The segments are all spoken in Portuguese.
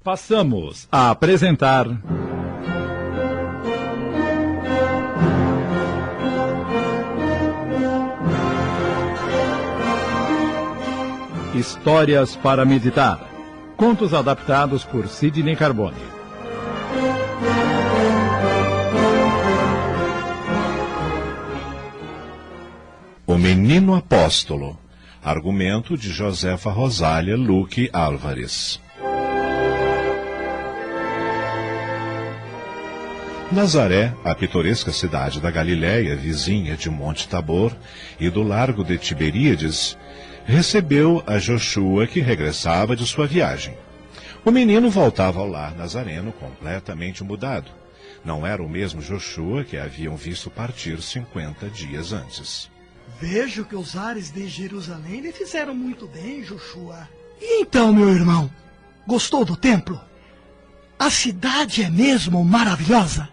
Passamos a apresentar... Histórias para meditar. Contos adaptados por Sidney Carbone. O Menino Apóstolo. Argumento de Josefa Rosália Luque Álvares. Nazaré, a pitoresca cidade da Galiléia, vizinha de Monte Tabor e do Largo de Tiberíades, recebeu a Joshua, que regressava de sua viagem. O menino voltava ao lar nazareno completamente mudado. Não era o mesmo Joshua que haviam visto partir 50 dias antes. Vejo que os ares de Jerusalém lhe fizeram muito bem, Joshua. E então, meu irmão, gostou do templo? A cidade é mesmo maravilhosa?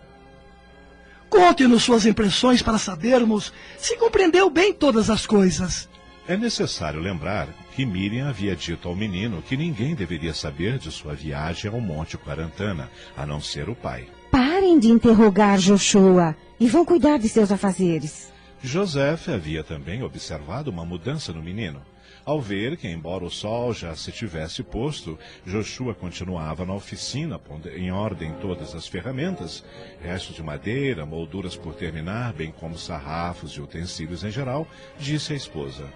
Conte-nos suas impressões para sabermos se compreendeu bem todas as coisas. É necessário lembrar que Miriam havia dito ao menino que ninguém deveria saber de sua viagem ao Monte Quarantana, a não ser o pai. Parem de interrogar Joshua e vão cuidar de seus afazeres. José havia também observado uma mudança no menino. Ao ver que, embora o sol já se tivesse posto, Joshua continuava na oficina, pondo em ordem todas as ferramentas, restos de madeira, molduras por terminar, bem como sarrafos e utensílios em geral, disse à esposa: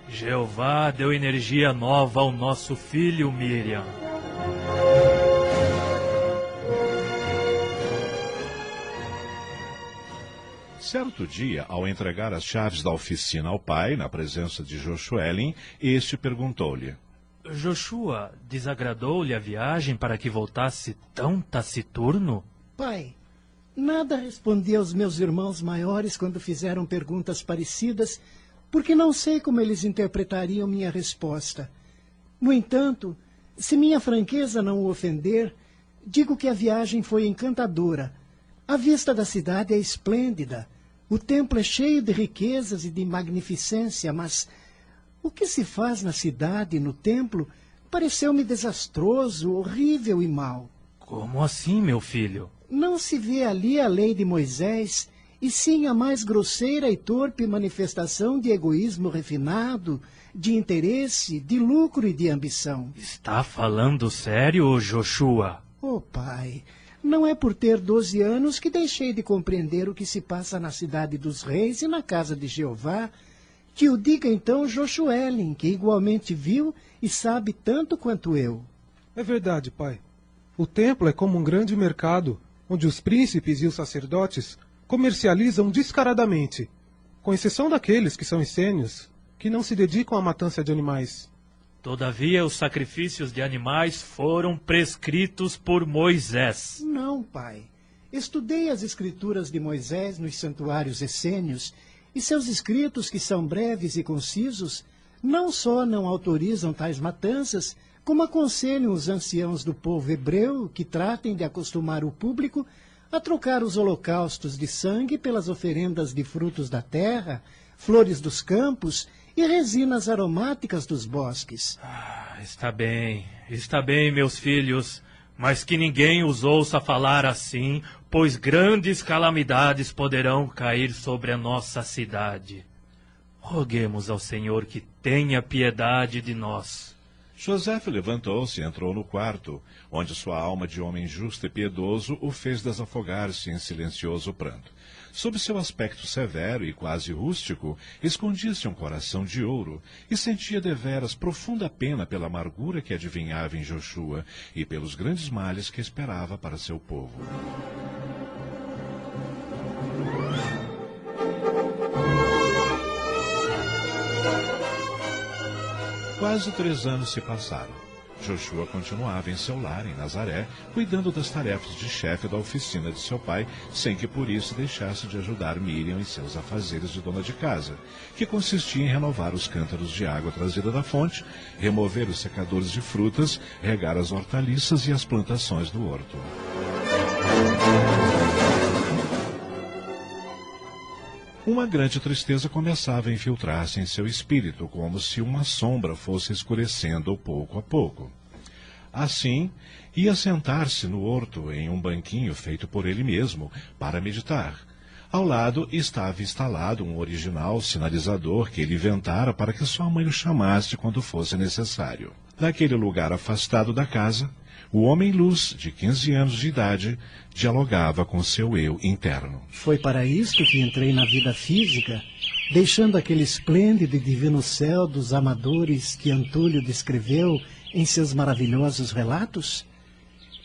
Jeová deu energia nova ao nosso filho, Miriam. Certo dia, ao entregar as chaves da oficina ao pai, na presença de Joshuelin, este perguntou-lhe: Joshua, desagradou-lhe a viagem para que voltasse tão taciturno? Pai, nada respondi aos meus irmãos maiores quando fizeram perguntas parecidas, porque não sei como eles interpretariam minha resposta. No entanto, se minha franqueza não o ofender, digo que a viagem foi encantadora. A vista da cidade é esplêndida. O templo é cheio de riquezas e de magnificência, mas o que se faz na cidade e no templo pareceu-me desastroso, horrível e mau. Como assim, meu filho? Não se vê ali a lei de Moisés, e sim a mais grosseira e torpe manifestação de egoísmo refinado, de interesse, de lucro e de ambição. Está falando sério, Joshua? Oh, pai, não é por ter 12 anos que deixei de compreender o que se passa na cidade dos reis e na casa de Jeová. Que o diga então Joshuelin, que igualmente viu e sabe tanto quanto eu. É verdade, pai. O templo é como um grande mercado, onde os príncipes e os sacerdotes comercializam descaradamente, com exceção daqueles que são essênios, que não se dedicam à matança de animais. Todavia, os sacrifícios de animais foram prescritos por Moisés. Não, pai. Estudei as escrituras de Moisés nos santuários essênios, e seus escritos, que são breves e concisos, não só não autorizam tais matanças, como aconselham os anciãos do povo hebreu que tratem de acostumar o público a trocar os holocaustos de sangue pelas oferendas de frutos da terra, flores dos campos e resinas aromáticas dos bosques. Está bem, meus filhos, mas que ninguém os ouça falar assim, pois grandes calamidades poderão cair sobre a nossa cidade. Roguemos ao Senhor que tenha piedade de nós. José levantou-se e entrou no quarto, onde sua alma de homem justo e piedoso o fez desafogar-se em silencioso pranto. Sob seu aspecto severo e quase rústico, escondia-se um coração de ouro, e sentia deveras profunda pena pela amargura que adivinhava em Joshua e pelos grandes males que esperava para seu povo. Quase 3 anos se passaram. Joshua continuava em seu lar, em Nazaré, cuidando das tarefas de chefe da oficina de seu pai, sem que por isso deixasse de ajudar Miriam em seus afazeres de dona de casa, que consistia em renovar os cântaros de água trazida da fonte, remover os secadores de frutas, regar as hortaliças e as plantações do horto. Uma grande tristeza começava a infiltrar-se em seu espírito, como se uma sombra fosse escurecendo pouco a pouco. Assim, ia sentar-se no horto em um banquinho feito por ele mesmo para meditar. Ao lado estava instalado um original sinalizador que ele inventara para que sua mãe o chamasse quando fosse necessário. Naquele lugar afastado da casa, o homem-luz, de 15 anos de idade, dialogava com seu eu interno. Foi para isto que entrei na vida física, deixando aquele esplêndido e divino céu dos amadores que Antúlio descreveu em seus maravilhosos relatos?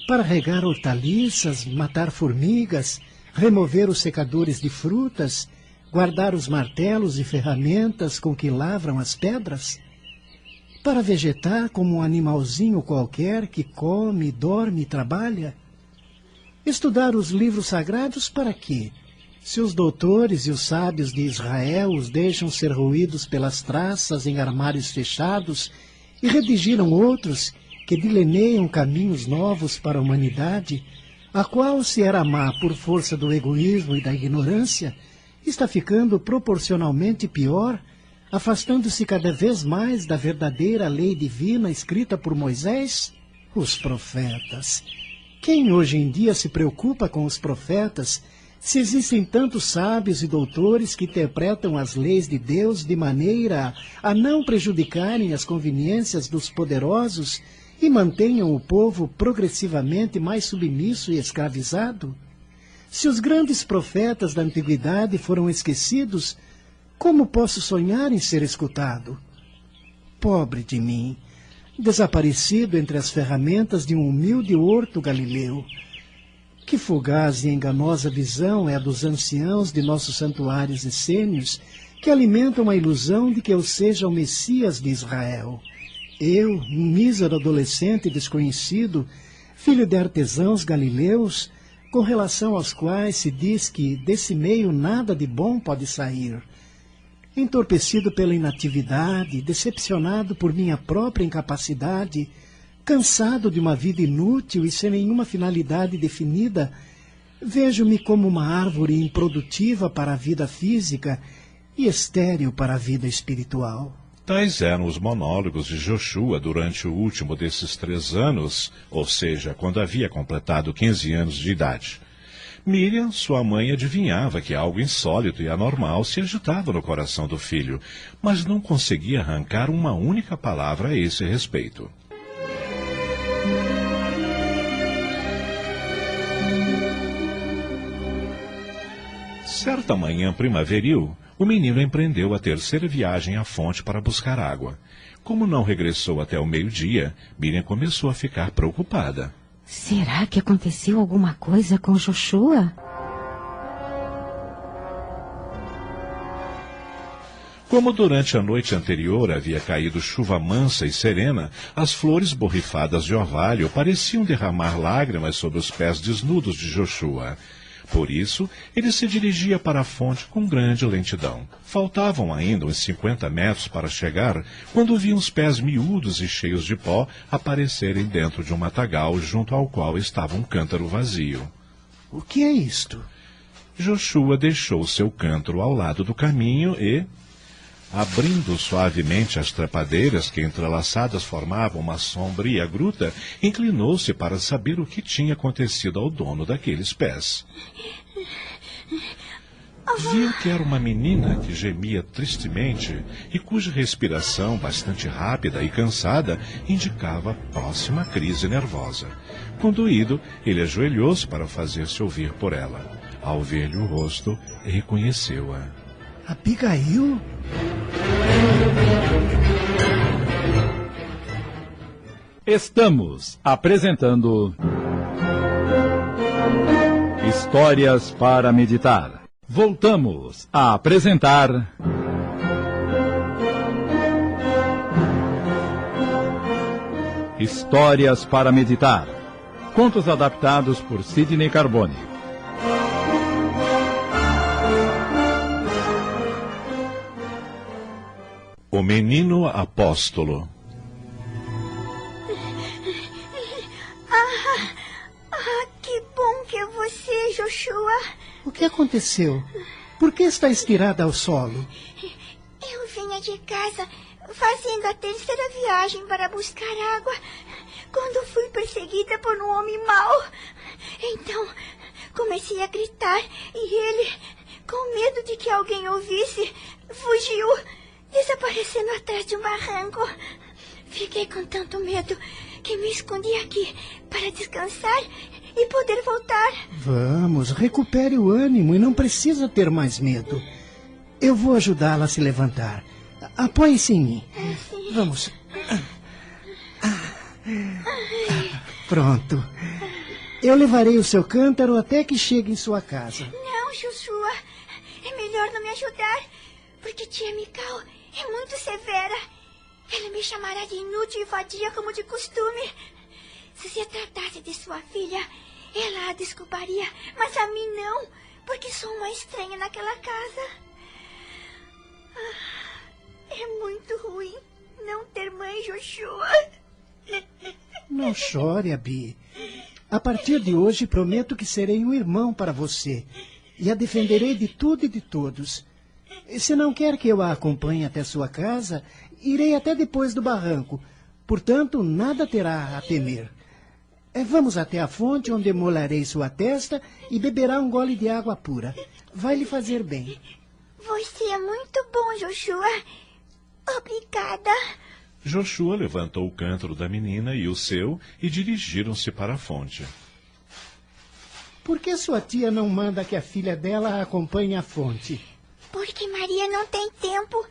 Para regar hortaliças, matar formigas, remover os secadores de frutas, guardar os martelos e ferramentas com que lavram as pedras? Para vegetar como um animalzinho qualquer que come, dorme e trabalha? Estudar os livros sagrados para quê? Se os doutores e os sábios de Israel os deixam ser roídos pelas traças em armários fechados e redigiram outros que delineiam caminhos novos para a humanidade, a qual, se era má por força do egoísmo e da ignorância, está ficando proporcionalmente pior, afastando-se cada vez mais da verdadeira lei divina escrita por Moisés? Os profetas. Quem hoje em dia se preocupa com os profetas, se existem tantos sábios e doutores que interpretam as leis de Deus de maneira a não prejudicarem as conveniências dos poderosos e mantenham o povo progressivamente mais submisso e escravizado? Se os grandes profetas da antiguidade foram esquecidos, como posso sonhar em ser escutado? Pobre de mim, desaparecido entre as ferramentas de um humilde horto galileu. Que fugaz e enganosa visão é a dos anciãos de nossos santuários essênios, que alimentam a ilusão de que eu seja o Messias de Israel. Eu, um mísero adolescente desconhecido, filho de artesãos galileus, com relação aos quais se diz que desse meio nada de bom pode sair. Entorpecido pela inatividade, decepcionado por minha própria incapacidade, cansado de uma vida inútil e sem nenhuma finalidade definida, vejo-me como uma árvore improdutiva para a vida física e estéril para a vida espiritual. Tais eram os monólogos de Joshua durante o último desses 3 anos, ou seja, quando havia completado 15 anos de idade. Miriam, sua mãe, adivinhava que algo insólito e anormal se agitava no coração do filho, mas não conseguia arrancar uma única palavra a esse respeito. Certa manhã primaveril, o menino empreendeu a terceira viagem à fonte para buscar água. Como não regressou até o meio-dia, Miriam começou a ficar preocupada. Será que aconteceu alguma coisa com Joshua? Como durante a noite anterior havia caído chuva mansa e serena, as flores borrifadas de orvalho pareciam derramar lágrimas sobre os pés desnudos de Joshua. Por isso, ele se dirigia para a fonte com grande lentidão. Faltavam ainda uns 50 metros para chegar, quando viu os pés miúdos e cheios de pó aparecerem dentro de um matagal junto ao qual estava um cântaro vazio. O que é isto? Joshua deixou seu cântaro ao lado do caminho e, abrindo suavemente as trepadeiras que entrelaçadas formavam uma sombria gruta, inclinou-se para saber o que tinha acontecido ao dono daqueles pés. Viu que era uma menina que gemia tristemente e cuja respiração, bastante rápida e cansada, indicava a próxima crise nervosa. Conduído, ele ajoelhou-se para fazer-se ouvir por ela. Ao ver-lhe o rosto, reconheceu-a. Abigail? Estamos apresentando Histórias para Meditar. Voltamos a apresentar Histórias para Meditar. Contos adaptados por Sidney Carbone. O Menino Apóstolo. Que bom que é você, Joshua. O que aconteceu? Por que está estirada ao solo? Eu vinha de casa fazendo a terceira viagem para buscar água, quando fui perseguida por um homem mau. Então, comecei a gritar e ele, com medo de que alguém ouvisse, fugiu, desaparecendo atrás de um barranco. Fiquei com tanto medo que me escondi aqui para descansar e poder voltar. Vamos, recupere o ânimo e não precisa ter mais medo. Eu vou ajudá-la a se levantar. Apoie-se em mim. Sim. Vamos. Pronto. Eu levarei o seu cântaro até que chegue em sua casa. Não, Joshua. É melhor não me ajudar, porque tia Mikau é muito severa. Ela me chamará de inútil e vadia como de costume. Se se tratasse de sua filha, ela a desculparia, mas a mim não, porque sou uma estranha naquela casa. É muito ruim não ter mãe, Joshua. Não chore, Abi. A partir de hoje, prometo que serei um irmão para você e a defenderei de tudo e de todos. Se não quer que eu a acompanhe até sua casa, irei até depois do barranco. Portanto, nada terá a temer. Vamos até a fonte, onde molarei sua testa e beberá um gole de água pura. Vai lhe fazer bem. Você é muito bom, Joshua. Obrigada. Joshua levantou o cântaro da menina e o seu e dirigiram-se para a fonte. Por que sua tia não manda que a filha dela a acompanhe à fonte? Porque Maria não tem tempo.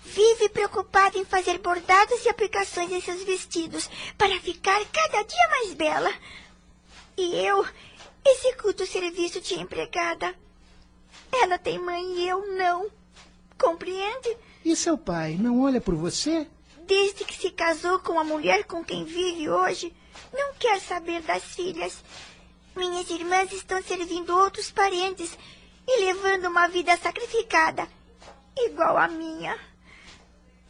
Vive preocupada em fazer bordados e aplicações em seus vestidos para ficar cada dia mais bela. E eu executo o serviço de empregada. Ela tem mãe e eu não. Compreende? E seu pai não olha por você? Desde que se casou com a mulher com quem vive hoje, não quer saber das filhas. Minhas irmãs estão servindo outros parentes e levando uma vida sacrificada, igual a minha.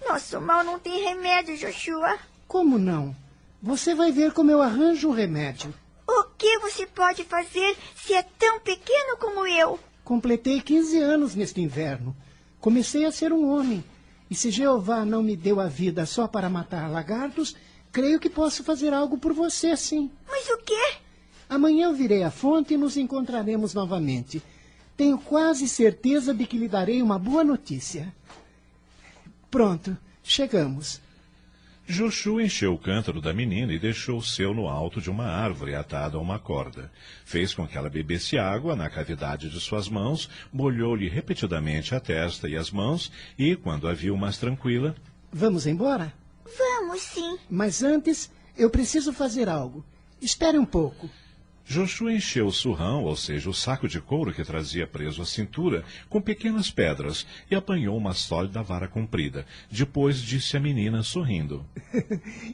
Nosso mal não tem remédio, Joshua. Como não? Você vai ver como eu arranjo o remédio. O que você pode fazer se é tão pequeno como eu? Completei 15 anos neste inverno. Comecei a ser um homem. E se Jeová não me deu a vida só para matar lagartos, creio que posso fazer algo por você, sim. Mas o quê? Amanhã eu virei à fonte e nos encontraremos novamente. Tenho quase certeza de que lhe darei uma boa notícia. Pronto, chegamos. Joshua encheu o cântaro da menina e deixou o seu no alto de uma árvore atado a uma corda. Fez com que ela bebesse água na cavidade de suas mãos, molhou-lhe repetidamente a testa e as mãos e, quando a viu mais tranquila... Vamos embora? Vamos, sim. Mas antes, eu preciso fazer algo. Espere um pouco. Joshua encheu o surrão, ou seja, o saco de couro que trazia preso à cintura, com pequenas pedras e apanhou uma sólida vara comprida. Depois disse à menina, sorrindo.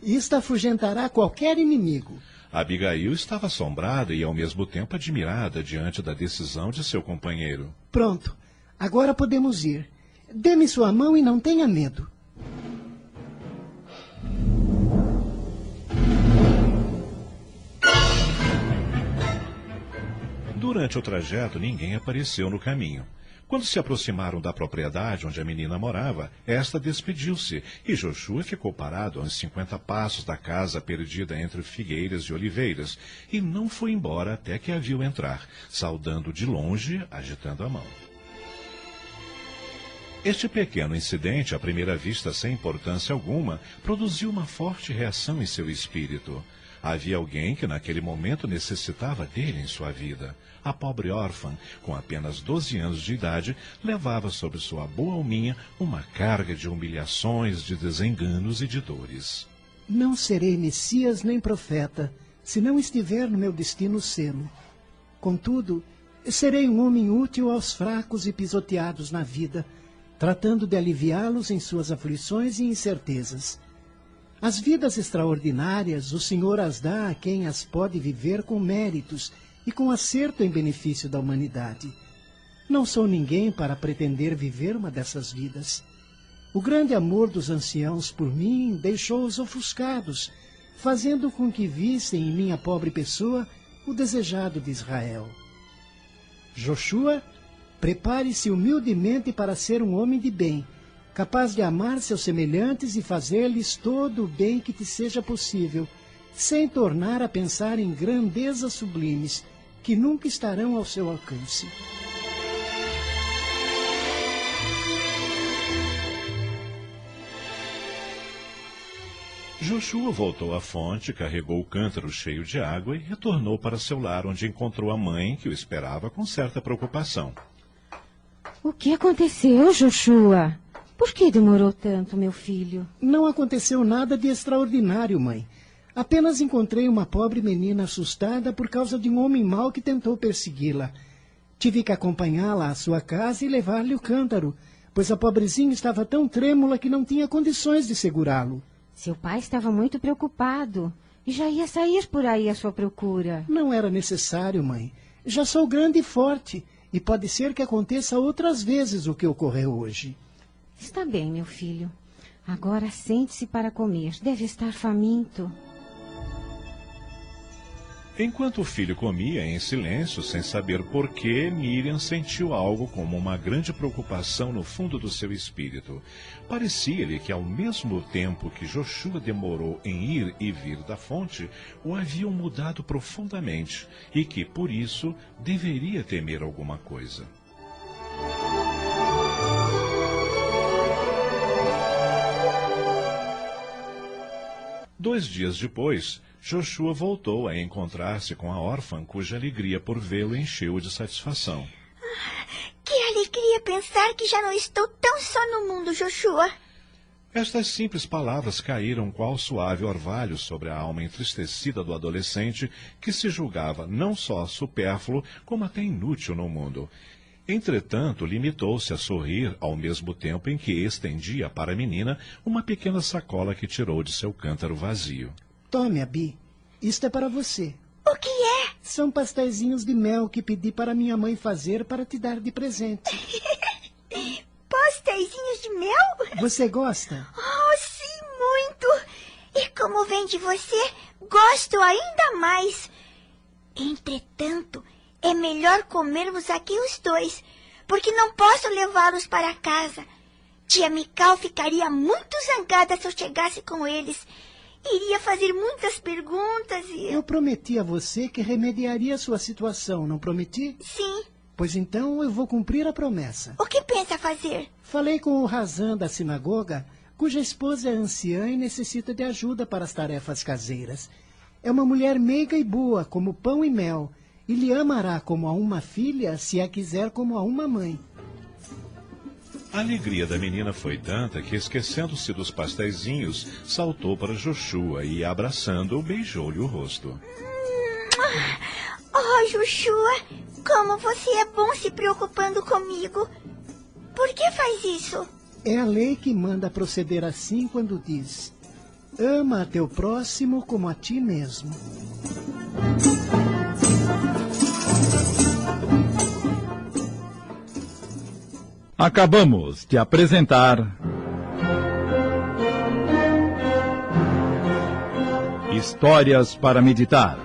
Isto afugentará qualquer inimigo. Abigail estava assombrada e, ao mesmo tempo, admirada diante da decisão de seu companheiro. Pronto. Agora podemos ir. Dê-me sua mão e não tenha medo. Durante o trajeto, ninguém apareceu no caminho. Quando se aproximaram da propriedade onde a menina morava, esta despediu-se, e Joshua ficou parado a uns 50 passos da casa perdida entre figueiras e oliveiras, e não foi embora até que a viu entrar, saudando de longe, agitando a mão. Este pequeno incidente, à primeira vista sem importância alguma, produziu uma forte reação em seu espírito. Havia alguém que naquele momento necessitava dele em sua vida. A pobre órfã, com apenas 12 anos de idade, levava sobre sua boa alminha uma carga de humilhações, de desenganos e de dores. Não serei Messias nem profeta, se não estiver no meu destino sê-lo. Contudo, serei um homem útil aos fracos e pisoteados na vida, tratando de aliviá-los em suas aflições e incertezas. As vidas extraordinárias o Senhor as dá a quem as pode viver com méritos e com acerto em benefício da humanidade. Não sou ninguém para pretender viver uma dessas vidas. O grande amor dos anciãos por mim deixou-os ofuscados, fazendo com que vissem em minha pobre pessoa o desejado de Israel. Joshua, prepare-se humildemente para ser um homem de bem, capaz de amar seus semelhantes e fazer-lhes todo o bem que te seja possível, sem tornar a pensar em grandezas sublimes que nunca estarão ao seu alcance. Joshua voltou à fonte, carregou o cântaro cheio de água e retornou para seu lar, onde encontrou a mãe, que o esperava com certa preocupação. O que aconteceu, Joshua? Por que demorou tanto, meu filho? Não aconteceu nada de extraordinário, mãe. Apenas encontrei uma pobre menina assustada por causa de um homem mau que tentou persegui-la. Tive que acompanhá-la à sua casa e levar-lhe o cântaro, pois a pobrezinha estava tão trêmula que não tinha condições de segurá-lo. Seu pai estava muito preocupado e já ia sair por aí à sua procura. Não era necessário, mãe. Já sou grande e forte, e pode ser que aconteça outras vezes o que ocorreu hoje. Está bem, meu filho. Agora sente-se para comer. Deve estar faminto. Enquanto o filho comia em silêncio, sem saber por que, Miriam sentiu algo como uma grande preocupação no fundo do seu espírito. Parecia-lhe que, ao mesmo tempo que Joshua demorou em ir e vir da fonte, o haviam mudado profundamente e que, por isso, deveria temer alguma coisa. Dois dias depois, Joshua voltou a encontrar-se com a órfã, cuja alegria por vê-lo encheu de satisfação. Que alegria pensar que já não estou tão só no mundo, Joshua. Estas simples palavras caíram qual suave orvalho sobre a alma entristecida do adolescente, que se julgava não só supérfluo, como até inútil no mundo. Entretanto, limitou-se a sorrir ao mesmo tempo em que estendia para a menina uma pequena sacola que tirou de seu cântaro vazio. Tome, Abi. Isto é para você. O que é? São pastéisinhos de mel que pedi para minha mãe fazer para te dar de presente. Pastéisinhos de mel? Você gosta? Oh, sim, muito. E como vem de você, gosto ainda mais. Entretanto, é melhor comermos aqui os dois, porque não posso levá-los para casa. Tia Mical ficaria muito zangada se eu chegasse com eles. Iria fazer muitas perguntas e... Eu prometi a você que remediaria a sua situação, não prometi? Sim. Pois então eu vou cumprir a promessa. O que pensa fazer? Falei com o Razan da sinagoga, cuja esposa é anciã e necessita de ajuda para as tarefas caseiras. É uma mulher meiga e boa, como pão e mel, e lhe amará como a uma filha, se a quiser como a uma mãe. A alegria da menina foi tanta que, esquecendo-se dos pastéisinhos, saltou para Joshua e, abraçando-o, beijou-lhe o rosto. Oh, Joshua, como você é bom se preocupando comigo. Por que faz isso? É a lei que manda proceder assim quando diz: ama a teu próximo como a ti mesmo. Acabamos de apresentar Histórias para Meditar.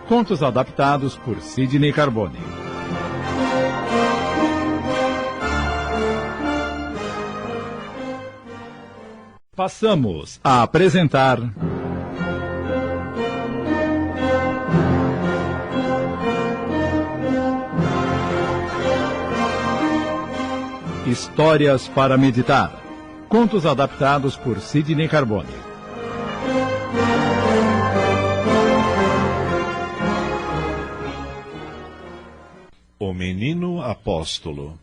Contos adaptados por Sidney Carbone. Passamos a apresentar Histórias para Meditar. Contos adaptados por Sidney Carbone. O Menino Apóstolo.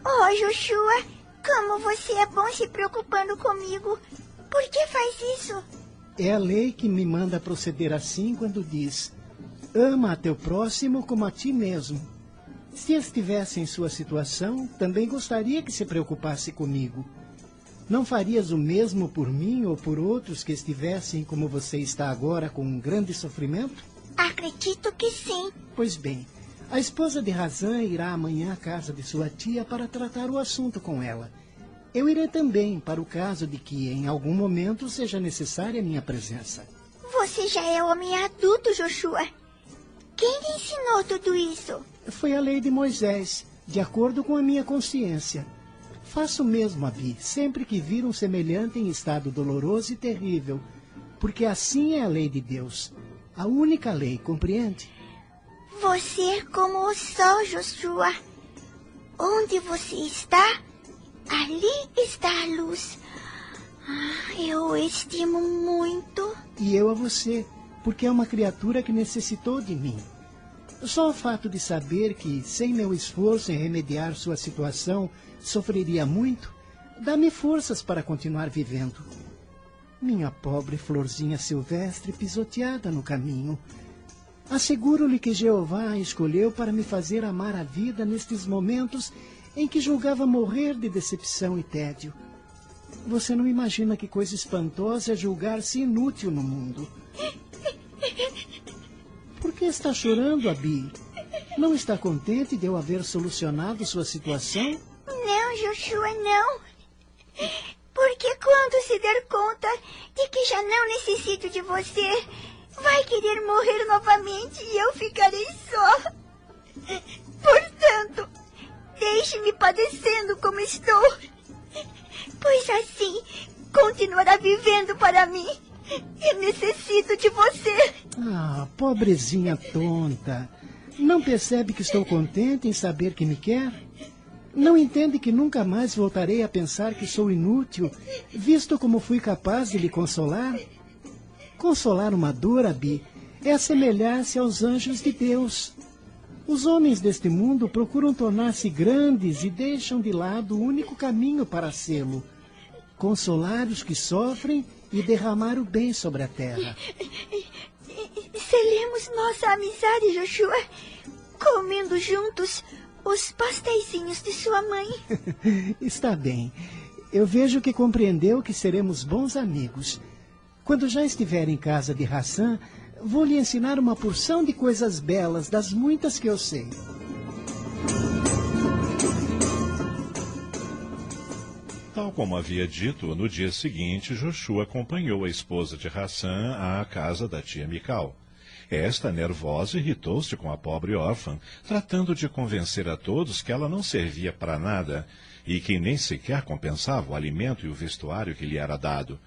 Oh, Joshua, como você é bom se preocupando comigo. Por que faz isso? É a lei que me manda proceder assim quando diz: ama a teu próximo como a ti mesmo. Se estivesse em sua situação, também gostaria que se preocupasse comigo. Não farias o mesmo por mim ou por outros que estivessem como você está agora, com um grande sofrimento? Acredito que sim. Pois bem, a esposa de Razan irá amanhã à casa de sua tia para tratar o assunto com ela. Eu irei também, para o caso de que, em algum momento, seja necessária a minha presença. Você já é homem adulto, Joshua. Quem lhe ensinou tudo isso? Foi a lei de Moisés, de acordo com a minha consciência. Faço o mesmo, Abi, sempre que vir um semelhante em estado doloroso e terrível, porque assim é a lei de Deus, a única lei, compreende? Você é como o sol, Joshua. Onde você está, ali está a luz. Eu o estimo muito. E eu a você, porque é uma criatura que necessitou de mim. Só o fato de saber que, sem meu esforço em remediar sua situação, sofreria muito, dá-me forças para continuar vivendo. Minha pobre florzinha silvestre pisoteada no caminho. Asseguro-lhe que Jeová a escolheu para me fazer amar a vida nestes momentos em que julgava morrer de decepção e tédio. Você não imagina que coisa espantosa é julgar-se inútil no mundo. Por que está chorando, Abi? Não está contente de eu haver solucionado sua situação? Não, Joshua, não. Porque quando se der conta de que já não necessito de você, vai querer morrer novamente e eu ficarei só. Portanto, deixe-me padecendo como estou, pois assim continuará vivendo para mim. Eu necessito de você. Ah, pobrezinha tonta. Não percebe que estou contente em saber que me quer? Não entende que nunca mais voltarei a pensar que sou inútil, visto como fui capaz de lhe consolar? Consolar uma dor, Abi, é assemelhar-se aos anjos de Deus. Os homens deste mundo procuram tornar-se grandes e deixam de lado o único caminho para sê-lo: consolar os que sofrem e derramar o bem sobre a terra. Selemos nossa amizade, Joshua, comendo juntos os pasteizinhos de sua mãe. Está bem. Eu vejo que compreendeu que seremos bons amigos. Quando já estiver em casa de Hassan, vou lhe ensinar uma porção de coisas belas, das muitas que eu sei. Tal como havia dito, no dia seguinte, Joshua acompanhou a esposa de Hassan à casa da tia Mical. Esta, nervosa, irritou-se com a pobre órfã, tratando de convencer a todos que ela não servia para nada e que nem sequer compensava o alimento e o vestuário que lhe era dado.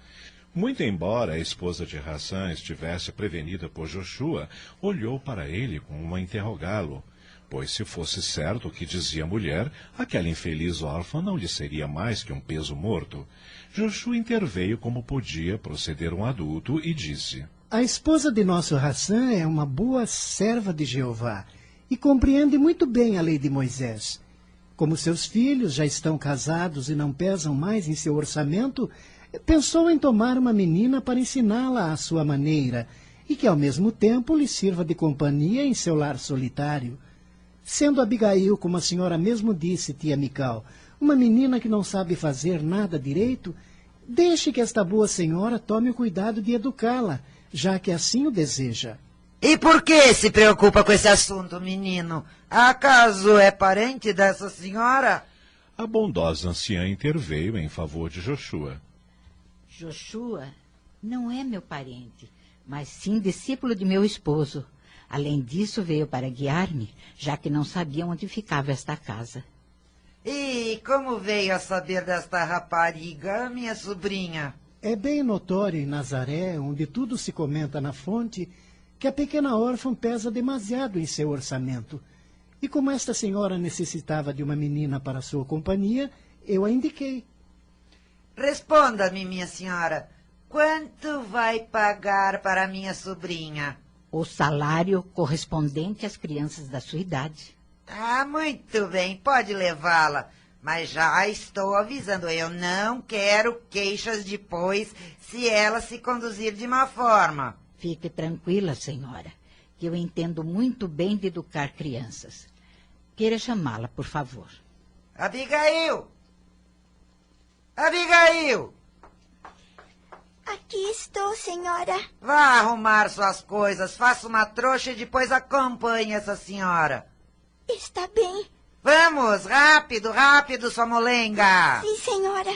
Muito embora a esposa de Hassan estivesse prevenida por Joshua, olhou para ele como a interrogá-lo, pois se fosse certo o que dizia a mulher, aquela infeliz órfã não lhe seria mais que um peso morto. Joshua interveio como podia proceder um adulto e disse: A esposa de nosso Hassan é uma boa serva de Jeová e compreende muito bem a lei de Moisés. Como seus filhos já estão casados e não pesam mais em seu orçamento, pensou em tomar uma menina para ensiná-la à sua maneira e que ao mesmo tempo lhe sirva de companhia em seu lar solitário. Sendo Abigail, como a senhora mesmo disse, tia Mical, uma menina que não sabe fazer nada direito, deixe que esta boa senhora tome o cuidado de educá-la, já que assim o deseja. E por que se preocupa com esse assunto, menino? Acaso é parente dessa senhora? A bondosa anciã interveio em favor de Joshua. Joshua não é meu parente, mas sim discípulo de meu esposo. Além disso, veio para guiar-me, já que não sabia onde ficava esta casa. E como veio a saber desta rapariga, minha sobrinha? É bem notório em Nazaré, onde tudo se comenta na fonte, que a pequena órfã pesa demasiado em seu orçamento. E como esta senhora necessitava de uma menina para sua companhia, eu a indiquei. Responda-me, minha senhora, quanto vai pagar para minha sobrinha? O salário correspondente às crianças da sua idade. Ah, muito bem, pode levá-la. Mas já estou avisando, eu não quero queixas depois se ela se conduzir de má forma. Fique tranquila, senhora, que eu entendo muito bem de educar crianças. Queira chamá-la, por favor. Abigail! Abigail! Aqui estou, senhora. Vá arrumar suas coisas, faça uma trouxa e depois acompanhe essa senhora. Está bem. Vamos, rápido, rápido, sua molenga. Sim, senhora.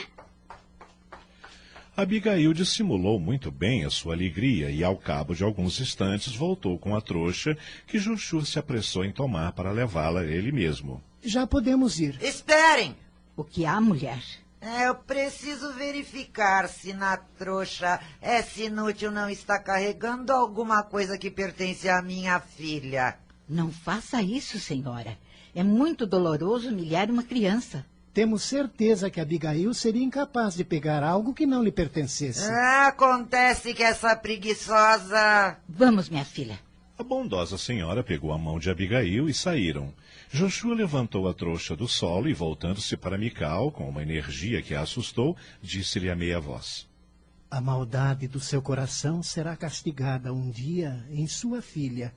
Abigail dissimulou muito bem a sua alegria e, ao cabo de alguns instantes, voltou com a trouxa que Joshua se apressou em tomar para levá-la a ele mesmo. Já podemos ir. Esperem! O que há, mulher? Eu preciso verificar se na trouxa essa inútil não está carregando alguma coisa que pertence à minha filha. Não faça isso, senhora. É muito doloroso humilhar uma criança. Temos certeza que Abigail seria incapaz de pegar algo que não lhe pertencesse. Acontece que essa preguiçosa... Vamos, minha filha. A bondosa senhora pegou a mão de Abigail e saíram. Joshua levantou a trouxa do solo e, voltando-se para Mical, com uma energia que a assustou, disse-lhe a meia voz: A maldade do seu coração será castigada um dia em sua filha,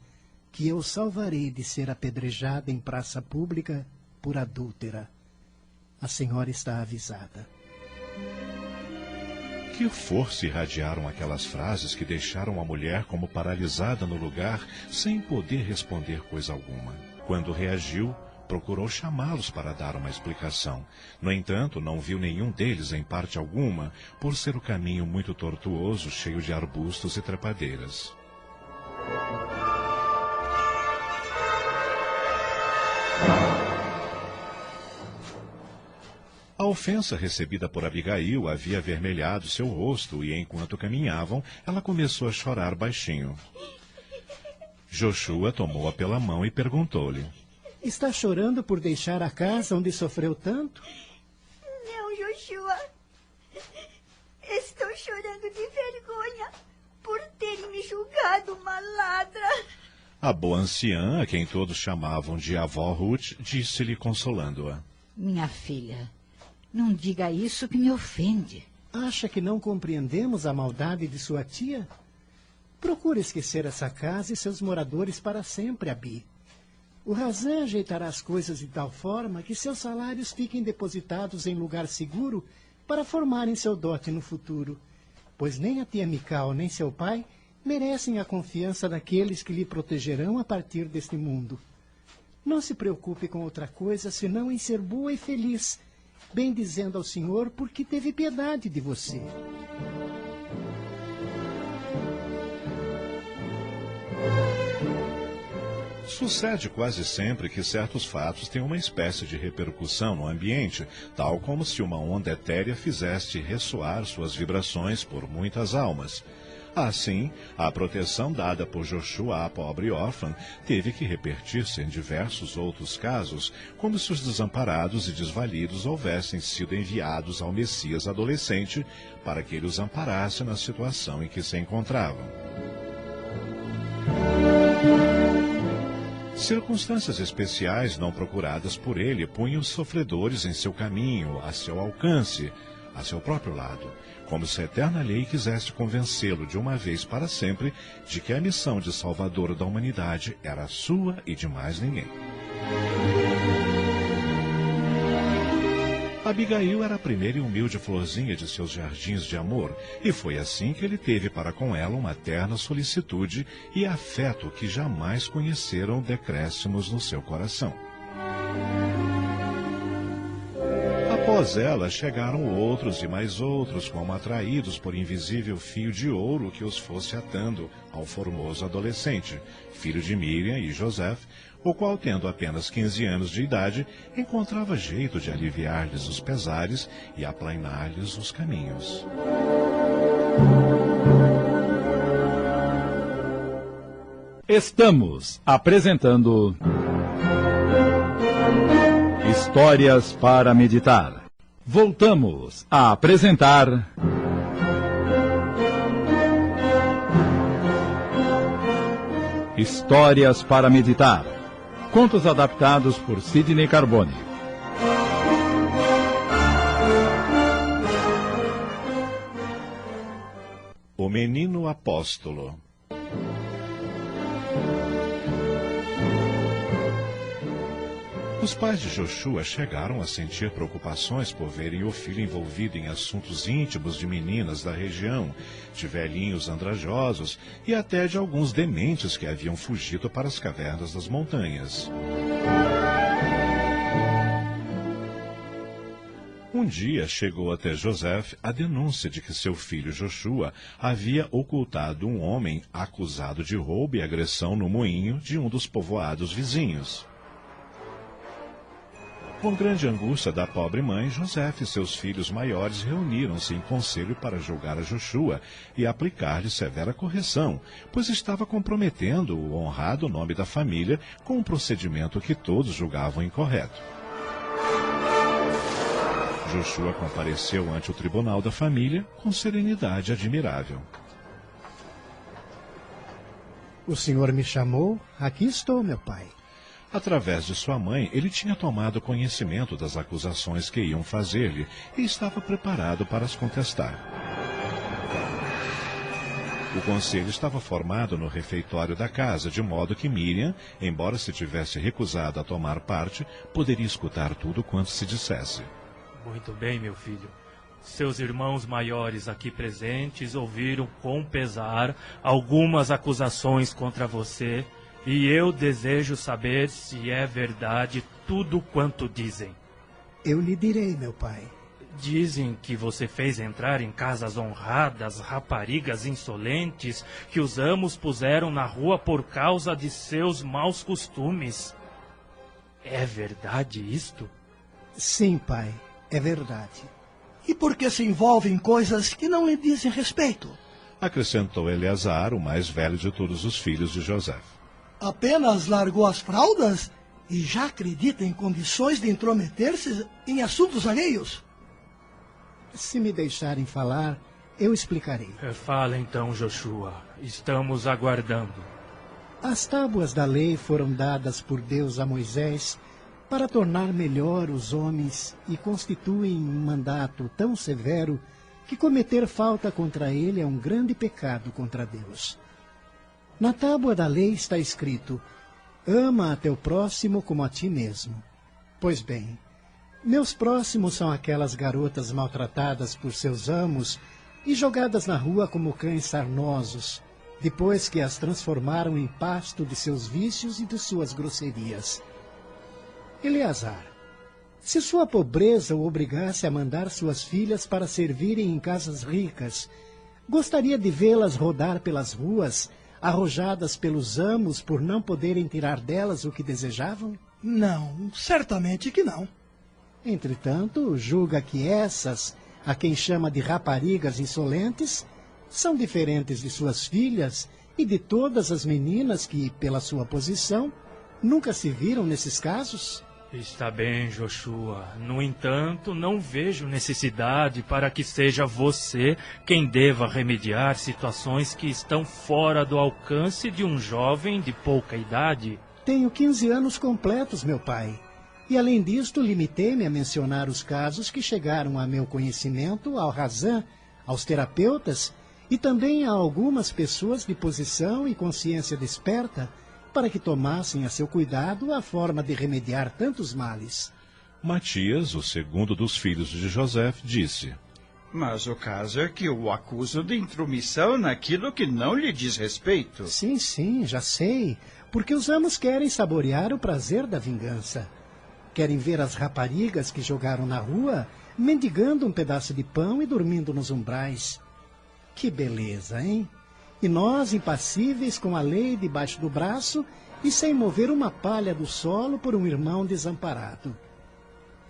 que eu salvarei de ser apedrejada em praça pública por adúltera. A senhora está avisada. Que força irradiaram aquelas frases que deixaram a mulher como paralisada no lugar, sem poder responder coisa alguma. Quando reagiu, procurou chamá-los para dar uma explicação. No entanto, não viu nenhum deles em parte alguma, por ser o caminho muito tortuoso, cheio de arbustos e trepadeiras. A ofensa recebida por Abigail havia avermelhado seu rosto e, enquanto caminhavam, ela começou a chorar baixinho. Joshua tomou-a pela mão e perguntou-lhe: Está chorando por deixar a casa onde sofreu tanto? Não, Joshua. Estou chorando de vergonha por terem me julgado uma ladra. A boa anciã, a quem todos chamavam de avó Ruth, disse-lhe consolando-a: Minha filha, não diga isso que me ofende. Acha que não compreendemos a maldade de sua tia? Procure esquecer essa casa e seus moradores para sempre, Abi. O Razan ajeitará as coisas de tal forma que seus salários fiquem depositados em lugar seguro para formarem seu dote no futuro, pois nem a tia Mical nem seu pai merecem a confiança daqueles que lhe protegerão a partir deste mundo. Não se preocupe com outra coisa senão em ser boa e feliz, bem dizendo ao Senhor porque teve piedade de você. Sucede quase sempre que certos fatos têm uma espécie de repercussão no ambiente, tal como se uma onda etérea fizesse ressoar suas vibrações por muitas almas. Assim, a proteção dada por Joshua à pobre órfã teve que repetir-se em diversos outros casos, como se os desamparados e desvalidos houvessem sido enviados ao Messias adolescente para que ele os amparasse na situação em que se encontravam. Circunstâncias especiais não procuradas por ele punham os sofredores em seu caminho, a seu alcance, a seu próprio lado, como se a eterna lei quisesse convencê-lo de uma vez para sempre de que a missão de salvador da humanidade era sua e de mais ninguém. Abigail era a primeira e humilde florzinha de seus jardins de amor, e foi assim que ele teve para com ela uma terna solicitude e afeto que jamais conheceram decréscimos no seu coração. Após ela, chegaram outros e mais outros, como atraídos por invisível fio de ouro que os fosse atando ao formoso adolescente, filho de Miriam e José, o qual, tendo apenas 15 anos de idade, encontrava jeito de aliviar-lhes os pesares e aplainar-lhes os caminhos. Estamos apresentando Histórias para Meditar. Voltamos a apresentar Histórias para Meditar. Contos adaptados por Sidney Carbone. O Menino Apóstolo. Os pais de Joshua chegaram a sentir preocupações por verem o filho envolvido em assuntos íntimos de meninas da região, de velhinhos andrajosos e até de alguns dementes que haviam fugido para as cavernas das montanhas. Um dia chegou até José a denúncia de que seu filho Joshua havia ocultado um homem acusado de roubo e agressão no moinho de um dos povoados vizinhos. Com grande angústia da pobre mãe, José e seus filhos maiores reuniram-se em conselho para julgar a Joshua e aplicar-lhe severa correção, pois estava comprometendo o honrado nome da família com um procedimento que todos julgavam incorreto. Joshua compareceu ante o tribunal da família com serenidade admirável. O senhor me chamou? Aqui estou, meu pai. Através de sua mãe, ele tinha tomado conhecimento das acusações que iam fazer-lhe e estava preparado para as contestar. O conselho estava formado no refeitório da casa, de modo que Miriam, embora se tivesse recusado a tomar parte, poderia escutar tudo quanto se dissesse. Muito bem, meu filho. Seus irmãos maiores aqui presentes ouviram com pesar algumas acusações contra você, e eu desejo saber se é verdade tudo quanto dizem. Eu lhe direi, meu pai. Dizem que você fez entrar em casas honradas raparigas insolentes que os amos puseram na rua por causa de seus maus costumes. É verdade isto? Sim, pai, é verdade. E por que se envolve em coisas que não lhe dizem respeito? Acrescentou Eleazar, o mais velho de todos os filhos de José. Apenas largou as fraldas e já acredita em condições de intrometer-se em assuntos alheios? Se me deixarem falar, eu explicarei. Fala então, Joshua. Estamos aguardando. As tábuas da lei foram dadas por Deus a Moisés para tornar melhor os homens e constituem um mandato tão severo que cometer falta contra ele é um grande pecado contra Deus. Na tábua da lei está escrito: ama a teu próximo como a ti mesmo. Pois bem, meus próximos são aquelas garotas maltratadas por seus amos e jogadas na rua como cães sarnosos, depois que as transformaram em pasto de seus vícios e de suas grosserias. Eleazar, se sua pobreza o obrigasse a mandar suas filhas para servirem em casas ricas, gostaria de vê-las rodar pelas ruas, arrojadas pelos amos por não poderem tirar delas o que desejavam? Não, certamente que não. Entretanto, julga que essas, a quem chama de raparigas insolentes, são diferentes de suas filhas e de todas as meninas que, pela sua posição, nunca se viram nesses casos? Está bem, Joshua. No entanto, não vejo necessidade para que seja você quem deva remediar situações que estão fora do alcance de um jovem de pouca idade. Tenho 15 anos completos, meu pai. E, além disto, limitei-me a mencionar os casos que chegaram a meu conhecimento ao Razan, aos terapeutas e também a algumas pessoas de posição e consciência desperta, para que tomassem a seu cuidado a forma de remediar tantos males. Matias, o segundo dos filhos de José, disse: Mas o caso é que o acuso de intromissão naquilo que não lhe diz respeito. Sim, sim, já sei, porque os amos querem saborear o prazer da vingança. Querem ver as raparigas que jogaram na rua mendigando um pedaço de pão e dormindo nos umbrais. Que beleza, hein? E nós, impassíveis, com a lei debaixo do braço e sem mover uma palha do solo por um irmão desamparado.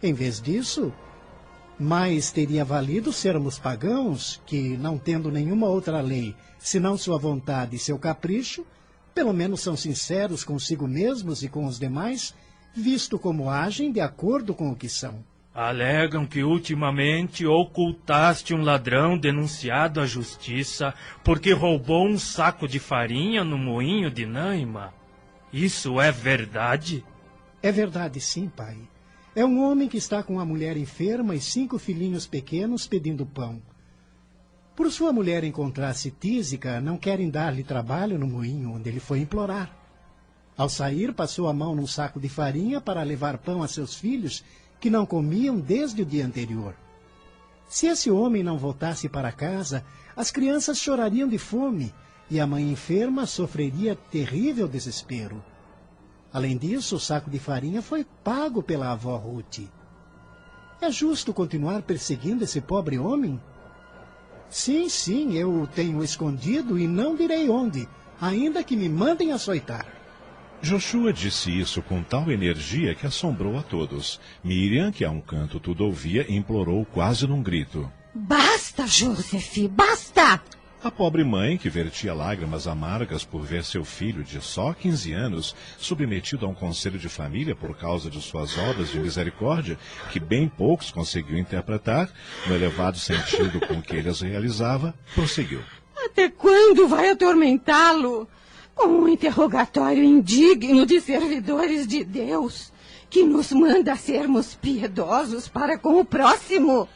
Em vez disso, mais teria valido sermos pagãos, que, não tendo nenhuma outra lei, senão sua vontade e seu capricho, pelo menos são sinceros consigo mesmos e com os demais, visto como agem de acordo com o que são. Alegam que ultimamente ocultaste um ladrão denunciado à justiça porque roubou um saco de farinha no moinho de Naima. Isso é verdade? É verdade, sim, pai. É um homem que está com uma mulher enferma e 5 filhinhos pequenos pedindo pão. Por sua mulher encontrar-se tísica, não querem dar-lhe trabalho no moinho onde ele foi implorar. Ao sair, passou a mão num saco de farinha para levar pão a seus filhos, que não comiam desde o dia anterior. Se esse homem não voltasse para casa, as crianças chorariam de fome e a mãe enferma sofreria terrível desespero. Além disso, o saco de farinha foi pago pela avó Ruth. É justo continuar perseguindo esse pobre homem? Sim, sim, eu o tenho escondido e não direi onde, ainda que me mandem açoitar. Joshua disse isso com tal energia que assombrou a todos. Miriam, que a um canto tudo ouvia, implorou quase num grito. Basta, Joseph, basta! A pobre mãe, que vertia lágrimas amargas por ver seu filho de só 15 anos submetido a um conselho de família por causa de suas obras de misericórdia, que bem poucos conseguiu interpretar, no elevado sentido com que ele as realizava, prosseguiu. Até quando vai atormentá-lo? Com um interrogatório indigno de servidores de Deus, que nos manda sermos piedosos para com o próximo.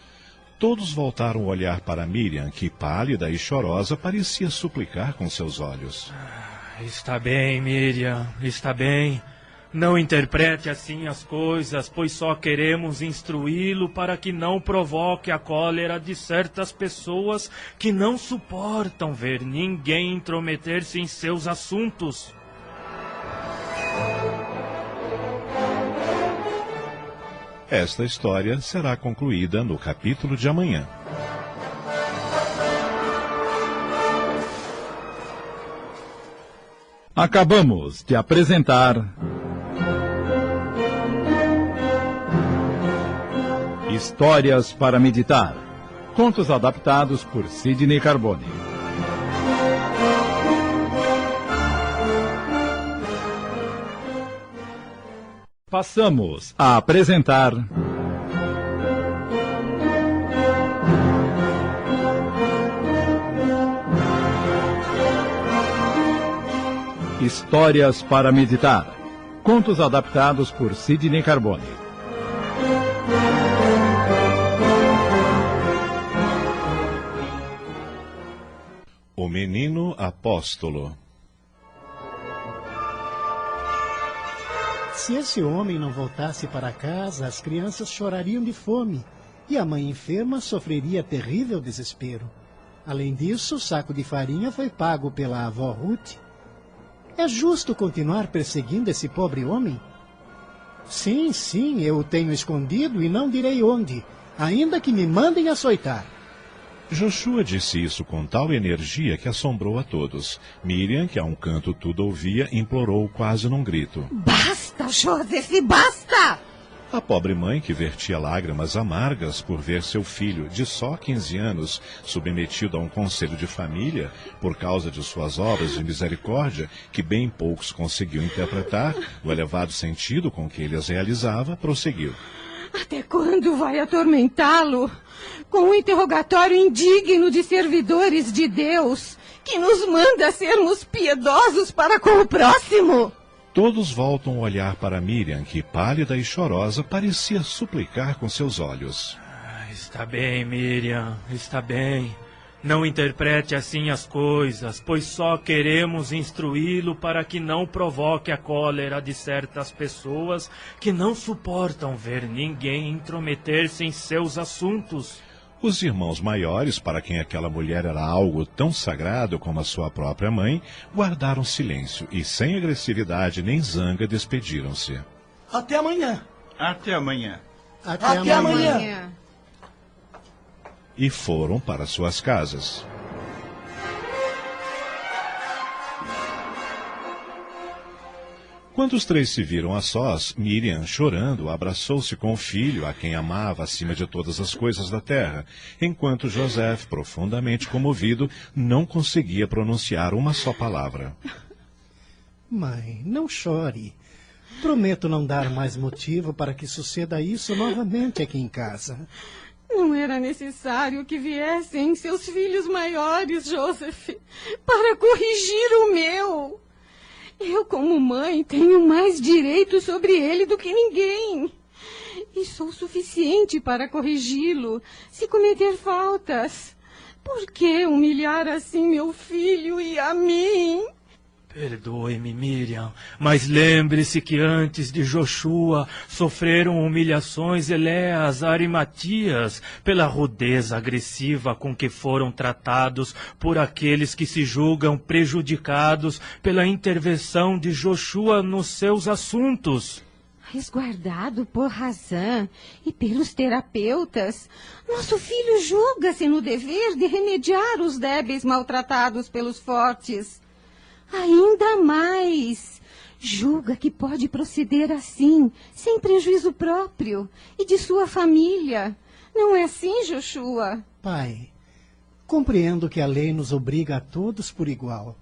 Todos voltaram a olhar para Miriam, que pálida e chorosa parecia suplicar com seus olhos. Está bem, Miriam, está bem. Não interprete assim as coisas, pois só queremos instruí-lo para que não provoque a cólera de certas pessoas que não suportam ver ninguém intrometer-se em seus assuntos. Esta história será concluída no capítulo de amanhã. Acabamos de apresentar Histórias para Meditar. Contos adaptados por Sidney Carbone. Passamos a apresentar Histórias para Meditar. Contos adaptados por Sidney Carbone. O Menino Apóstolo. Se esse homem não voltasse para casa, as crianças chorariam de fome e a mãe enferma sofreria terrível desespero. Além disso, o saco de farinha foi pago pela avó Ruth. É justo continuar perseguindo esse pobre homem? Sim, eu o tenho escondido e não direi onde, ainda que me mandem açoitar. Joshua disse isso com tal energia que assombrou a todos. Miriam, que a um canto tudo ouvia, implorou quase num grito. Basta, Joseph, basta! A pobre mãe, que vertia lágrimas amargas por ver seu filho, de só 15 anos, submetido a um conselho de família, por causa de suas obras de misericórdia, que bem poucos conseguiu interpretar, no elevado sentido com que ele as realizava, prosseguiu. Até quando vai atormentá-lo? Com um interrogatório indigno de servidores de Deus, que nos manda sermos piedosos para com o próximo? Todos voltam a olhar para Miriam, que, pálida e chorosa, parecia suplicar com seus olhos. Está bem, Miriam, está bem. Não interprete assim as coisas, pois só queremos instruí-lo para que não provoque a cólera de certas pessoas que não suportam ver ninguém intrometer-se em seus assuntos. Os irmãos maiores, para quem aquela mulher era algo tão sagrado como a sua própria mãe, guardaram silêncio e, sem agressividade nem zanga, despediram-se. Até amanhã. Até amanhã. Até amanhã. E foram para suas casas. Quando os três se viram a sós, Miriam, chorando, abraçou-se com o filho, a quem amava acima de todas as coisas da terra, enquanto José, profundamente comovido, não conseguia pronunciar uma só palavra. Mãe, não chore. Prometo não dar mais motivo para que suceda isso novamente aqui em casa. Não era necessário que viessem seus filhos maiores, Joseph, para corrigir o meu. Eu, como mãe, tenho mais direito sobre ele do que ninguém. E sou suficiente para corrigi-lo, se cometer faltas. Por que humilhar assim meu filho e a mim? Perdoe-me, Miriam, mas lembre-se que antes de Joshua sofreram humilhações Eleazar e Matias pela rudeza agressiva com que foram tratados por aqueles que se julgam prejudicados pela intervenção de Joshua nos seus assuntos. Resguardado por razão e pelos terapeutas, nosso filho julga-se no dever de remediar os débeis maltratados pelos fortes. Ainda mais, Julga que pode proceder assim, sem prejuízo próprio e de sua família. Não é assim, Joshua? Pai, compreendo que a lei nos obriga a todos por igual.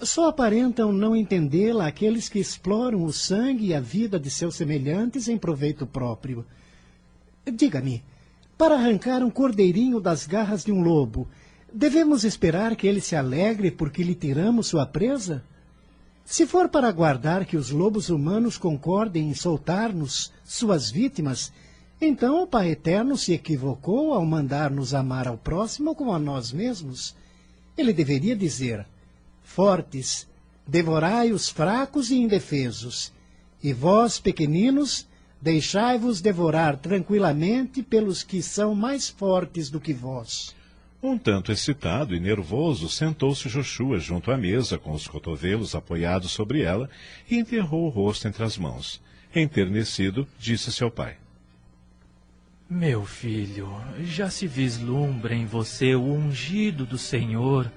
Só aparentam não entendê-la aqueles que exploram o sangue e a vida de seus semelhantes em proveito próprio. Diga-me, para arrancar um cordeirinho das garras de um lobo, devemos esperar que ele se alegre porque lhe tiramos sua presa? Se for para aguardar que os lobos humanos concordem em soltar-nos suas vítimas, então o Pai Eterno se equivocou ao mandar-nos amar ao próximo como a nós mesmos. Ele deveria dizer: fortes, devorai os fracos e indefesos, e vós, pequeninos, deixai-vos devorar tranquilamente pelos que são mais fortes do que vós. Um tanto excitado e nervoso, sentou-se Joshua junto à mesa, com os cotovelos apoiados sobre ela, e enterrou o rosto entre as mãos. Enternecido, disse seu pai: Meu filho, já se vislumbra em você o ungido do Senhor,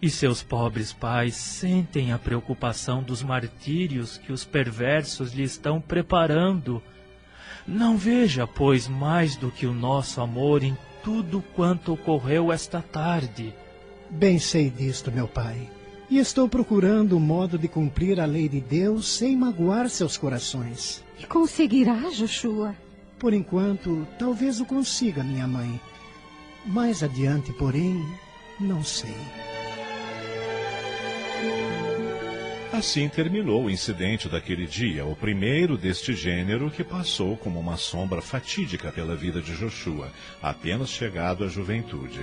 e seus pobres pais sentem a preocupação dos martírios que os perversos lhe estão preparando. Não veja, pois, mais do que o nosso amor em tudo quanto ocorreu esta tarde. Bem sei disto, meu pai, e estou procurando um modo de cumprir a lei de Deus sem magoar seus corações. E conseguirá, Joshua? Por enquanto, talvez o consiga, minha mãe. Mais adiante, porém, não sei. Assim terminou o incidente daquele dia, o primeiro deste gênero que passou como uma sombra fatídica pela vida de Joshua, apenas chegado à juventude.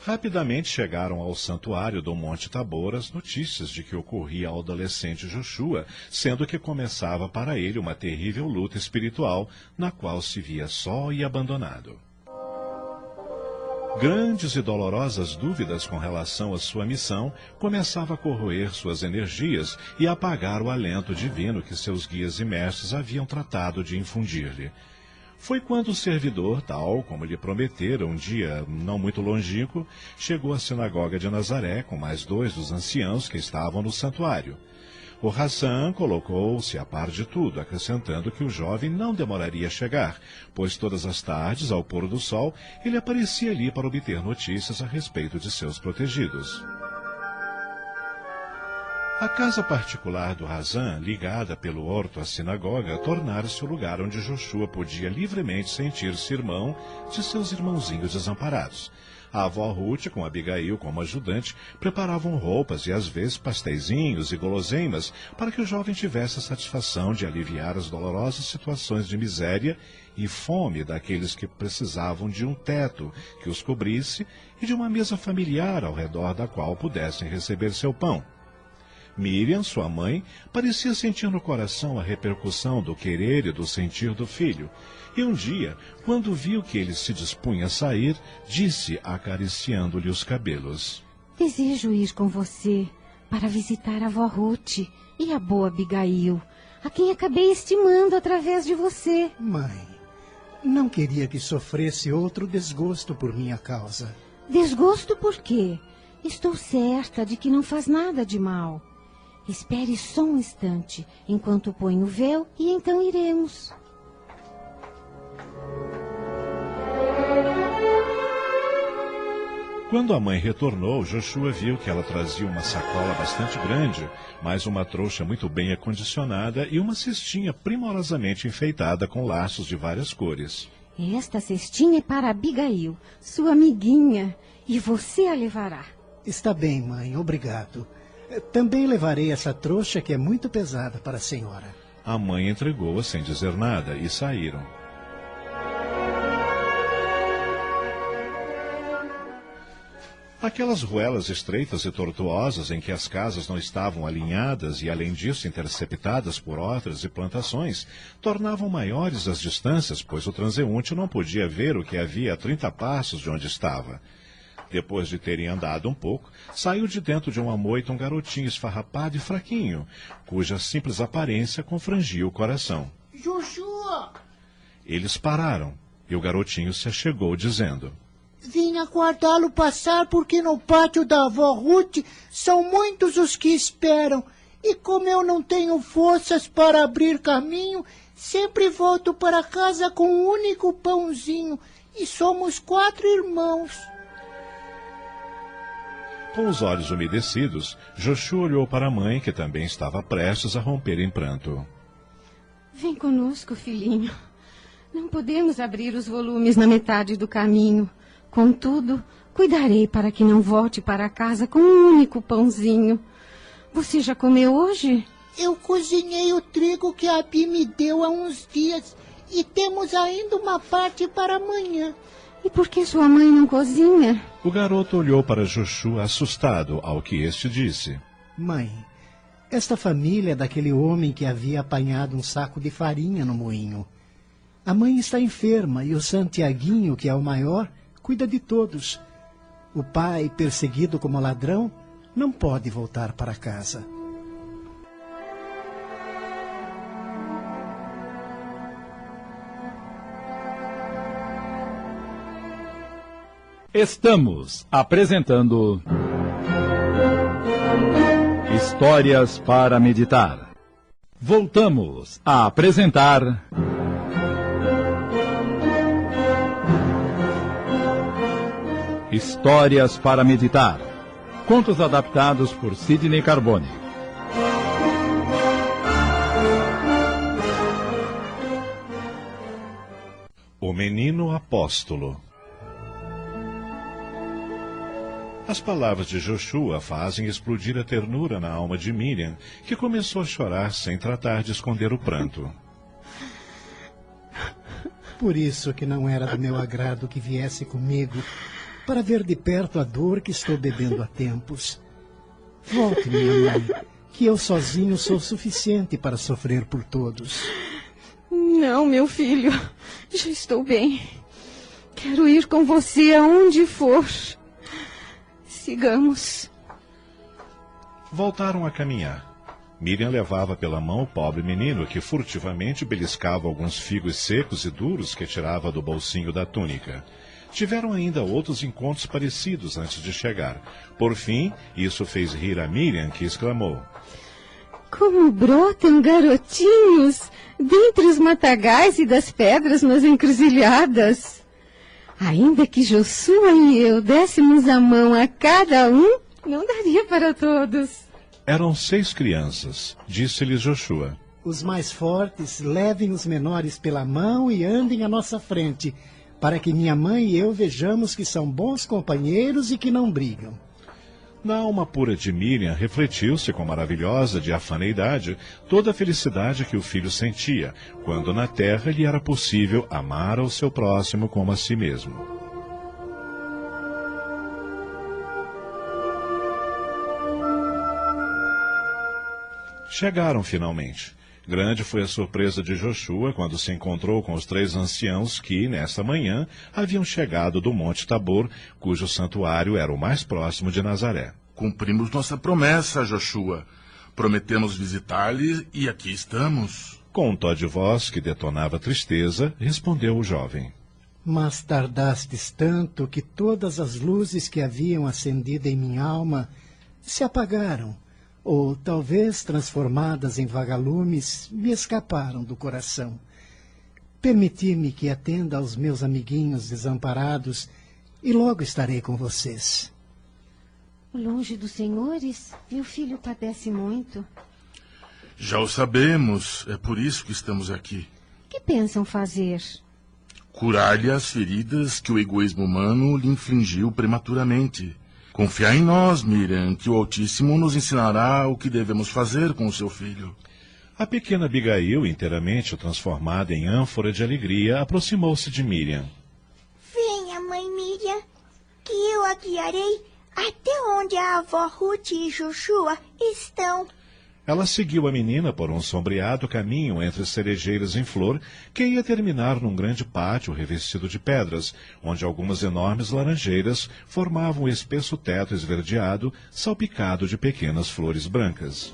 Rapidamente chegaram ao santuário do Monte Tabor as notícias de que ocorria ao adolescente Joshua, sendo que começava para ele uma terrível luta espiritual, na qual se via só e abandonado. Grandes e dolorosas dúvidas com relação à sua missão começavam a corroer suas energias e a apagar o alento divino que seus guias e mestres haviam tratado de infundir-lhe. Foi quando o servidor, tal como lhe prometera um dia não muito longínquo, chegou à sinagoga de Nazaré com mais 2 dos anciãos que estavam no santuário. O Hassan colocou-se a par de tudo, acrescentando que o jovem não demoraria a chegar, pois todas as tardes, ao pôr do sol, ele aparecia ali para obter notícias a respeito de seus protegidos. A casa particular do Hassan, ligada pelo horto à sinagoga, tornara-se o lugar onde Joshua podia livremente sentir-se irmão de seus irmãozinhos desamparados. A avó Ruth, com Abigail como ajudante, preparavam roupas e às vezes pasteizinhos e guloseimas para que o jovem tivesse a satisfação de aliviar as dolorosas situações de miséria e fome daqueles que precisavam de um teto que os cobrisse e de uma mesa familiar ao redor da qual pudessem receber seu pão. Miriam, sua mãe, parecia sentir no coração a repercussão do querer e do sentir do filho. E um dia, quando viu que ele se dispunha a sair, disse, acariciando-lhe os cabelos: Desejo ir com você para visitar a avó Ruth e a boa Abigail, a quem acabei estimando através de você. Mãe, não queria que sofresse outro desgosto por minha causa. Desgosto por quê? Estou certa de que não faz nada de mal. Espere só um instante, enquanto ponho o véu, e então iremos. Quando a mãe retornou, Joshua viu que ela trazia uma sacola bastante grande, mais uma trouxa muito bem acondicionada e uma cestinha primorosamente enfeitada com laços de várias cores. Esta cestinha é para Abigail, sua amiguinha, e você a levará. Está bem, mãe, obrigado. Também levarei essa trouxa que é muito pesada para a senhora. A mãe entregou-a sem dizer nada e saíram. Aquelas ruelas estreitas e tortuosas em que as casas não estavam alinhadas e, além disso, interceptadas por hortas e plantações, tornavam maiores as distâncias, pois o transeunte não podia ver o que havia a 30 passos de onde estava. Depois de terem andado um pouco, saiu de dentro de uma moita um garotinho esfarrapado e fraquinho, cuja simples aparência confrangia o coração. Joshua! Eles pararam, e o garotinho se achegou, dizendo: Vim aguardá-lo passar porque no pátio da avó Ruth são muitos os que esperam. E como eu não tenho forças para abrir caminho, sempre volto para casa com um único pãozinho. E somos 4 irmãos. Com os olhos umedecidos, Joshua olhou para a mãe, que também estava prestes a romper em pranto. Vem conosco, filhinho. Não podemos abrir os volumes na metade do caminho. Contudo, cuidarei para que não volte para casa com um único pãozinho. Você já comeu hoje? Eu cozinhei o trigo que a Abi me deu há uns dias e temos ainda uma parte para amanhã. E por que sua mãe não cozinha? O garoto olhou para Joshua assustado ao que este disse. Mãe, esta família é daquele homem que havia apanhado um saco de farinha no moinho. A mãe está enferma e o Santiaguinho, que é o maior, cuida de todos. O pai, perseguido como ladrão, não pode voltar para casa. Estamos apresentando Histórias para Meditar. Voltamos a apresentar Histórias para Meditar. Contos adaptados por Sidney Carbone. O Menino Apóstolo. As palavras de Joshua fazem explodir a ternura na alma de Miriam, que começou a chorar sem tratar de esconder o pranto. Por isso que não era do meu agrado que viesse comigo, para ver de perto a dor que estou bebendo há tempos. Volte, minha mãe, que eu sozinho sou suficiente para sofrer por todos. Não, meu filho, já estou bem. Quero ir com você aonde for. Sigamos. Voltaram a caminhar. Miriam levava pela mão o pobre menino, que furtivamente beliscava alguns figos secos e duros que tirava do bolsinho da túnica. Tiveram ainda outros encontros parecidos antes de chegar. Por fim, isso fez rir a Miriam, que exclamou: Como brotam garotinhos dentre os matagais e das pedras nas encruzilhadas. Ainda que Joshua e eu dessemos a mão a cada um, não daria para todos. Eram 6 crianças, disse-lhes Joshua. Os mais fortes levem os menores pela mão e andem à nossa frente, para que minha mãe e eu vejamos que são bons companheiros e que não brigam. Na alma pura de Miriam refletiu-se com maravilhosa diafaneidade toda a felicidade que o filho sentia, quando na terra lhe era possível amar ao seu próximo como a si mesmo. Chegaram finalmente. Grande foi a surpresa de Joshua quando se encontrou com os 3 anciãos que, nesta manhã, haviam chegado do Monte Tabor, cujo santuário era o mais próximo de Nazaré. Cumprimos nossa promessa, Joshua. Prometemos visitar-lhe e aqui estamos. Com um tom de voz que detonava tristeza, respondeu o jovem. Mas tardastes tanto que todas as luzes que haviam acendido em minha alma se apagaram, ou talvez transformadas em vagalumes, me escaparam do coração. Permiti-me que atenda aos meus amiguinhos desamparados e logo estarei com vocês. Longe dos senhores, meu filho padece muito. Já o sabemos, é por isso que estamos aqui. Que pensam fazer? Curar-lhe as feridas que o egoísmo humano lhe infligiu prematuramente. Confiar em nós, Miriam, que o Altíssimo nos ensinará o que devemos fazer com o seu filho. A pequena Abigail, inteiramente transformada em ânfora de alegria, aproximou-se de Miriam. Venha, mãe Miriam, que eu a guiarei até onde a avó Ruth e Joshua estão. Ela seguiu a menina por um sombreado caminho entre cerejeiras em flor, que ia terminar num grande pátio revestido de pedras, onde algumas enormes laranjeiras formavam um espesso teto esverdeado, salpicado de pequenas flores brancas.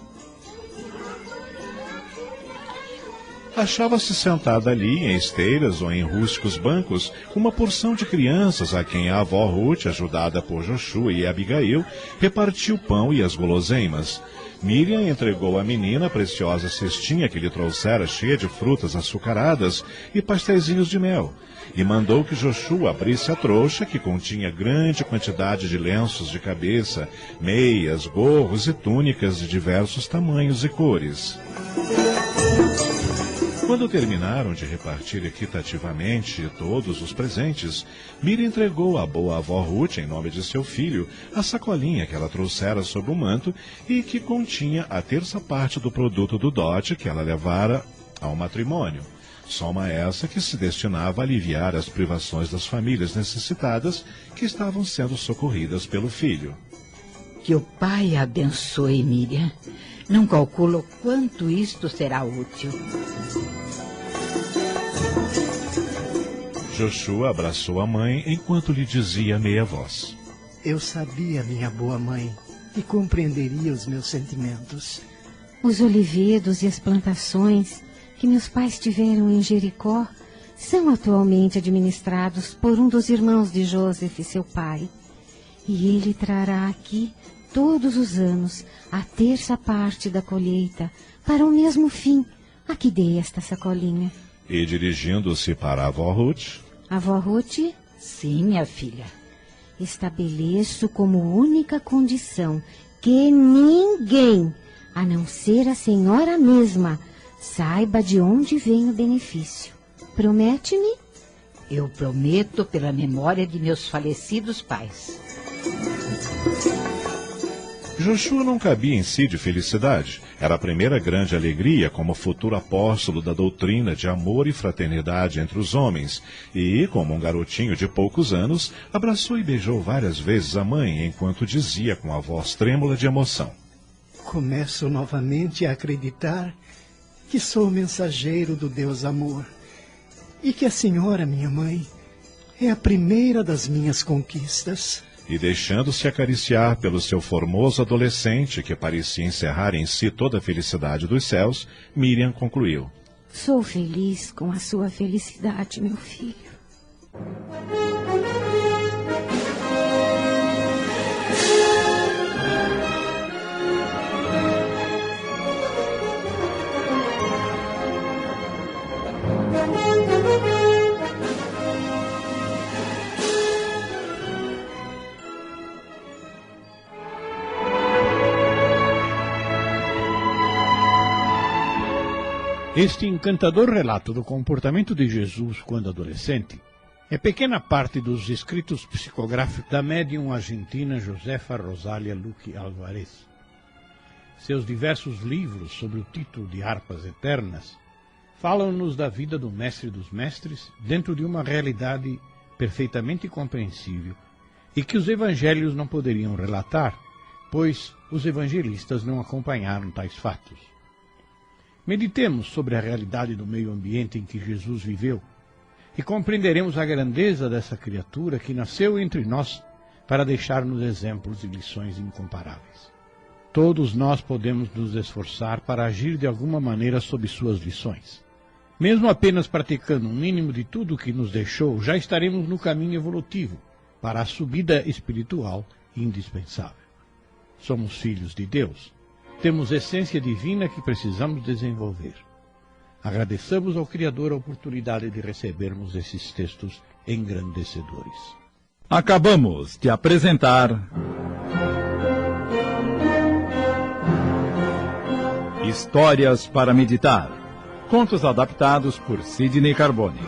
Achava-se sentada ali, em esteiras ou em rústicos bancos, uma porção de crianças a quem a avó Ruth, ajudada por Joshua e Abigail, repartia o pão e as guloseimas. Miriam entregou à menina a preciosa cestinha que lhe trouxera, cheia de frutas açucaradas e pasteizinhos de mel, e mandou que Joshua abrisse a trouxa, que continha grande quantidade de lenços de cabeça, meias, gorros e túnicas de diversos tamanhos e cores. Quando terminaram de repartir equitativamente todos os presentes, Miriam entregou à boa avó Ruth, em nome de seu filho, a sacolinha que ela trouxera sob o manto e que continha a terça parte do produto do dote que ela levara ao matrimônio. Soma essa que se destinava a aliviar as privações das famílias necessitadas que estavam sendo socorridas pelo filho. Que o Pai abençoe, Miriam. Não calculo quanto isto será útil. Joshua abraçou a mãe enquanto lhe dizia a meia voz: Eu sabia, minha boa mãe, que compreenderia os meus sentimentos. Os olivedos e as plantações que meus pais tiveram em Jericó são atualmente administrados por um dos irmãos de Joseph, seu pai. E ele trará aqui, todos os anos, a terça parte da colheita, para o mesmo fim a que dei esta sacolinha. E dirigindo-se para a avó Ruth: Avó Ruth? Sim, minha filha. Estabeleço como única condição que ninguém, a não ser a senhora mesma, saiba de onde vem o benefício. Promete-me? Eu prometo pela memória de meus falecidos pais. Joshua não cabia em si de felicidade. Era a primeira grande alegria como futuro apóstolo da doutrina de amor e fraternidade entre os homens. E, como um garotinho de poucos anos, abraçou e beijou várias vezes a mãe, enquanto dizia com a voz trêmula de emoção: Começo novamente a acreditar que sou mensageiro do Deus Amor. E que a senhora, minha mãe, é a primeira das minhas conquistas. E deixando-se acariciar pelo seu formoso adolescente, que parecia encerrar em si toda a felicidade dos céus, Miriam concluiu: Sou feliz com a sua felicidade, meu filho. Este encantador relato do comportamento de Jesus quando adolescente é pequena parte dos escritos psicográficos da médium argentina Josefa Rosália Luque Alvarez. Seus diversos livros sobre o título de Harpas Eternas falam-nos da vida do mestre dos mestres dentro de uma realidade perfeitamente compreensível e que os evangelhos não poderiam relatar, pois os evangelistas não acompanharam tais fatos. Meditemos sobre a realidade do meio ambiente em que Jesus viveu e compreenderemos a grandeza dessa criatura que nasceu entre nós para deixar-nos exemplos e lições incomparáveis. Todos nós podemos nos esforçar para agir de alguma maneira sob suas lições. Mesmo apenas praticando um mínimo de tudo o que nos deixou, já estaremos no caminho evolutivo para a subida espiritual indispensável. Somos filhos de Deus. Temos essência divina que precisamos desenvolver. Agradeçamos ao Criador a oportunidade de recebermos esses textos engrandecedores. Acabamos de apresentar Histórias para Meditar. Contos adaptados por Sidney Carbone.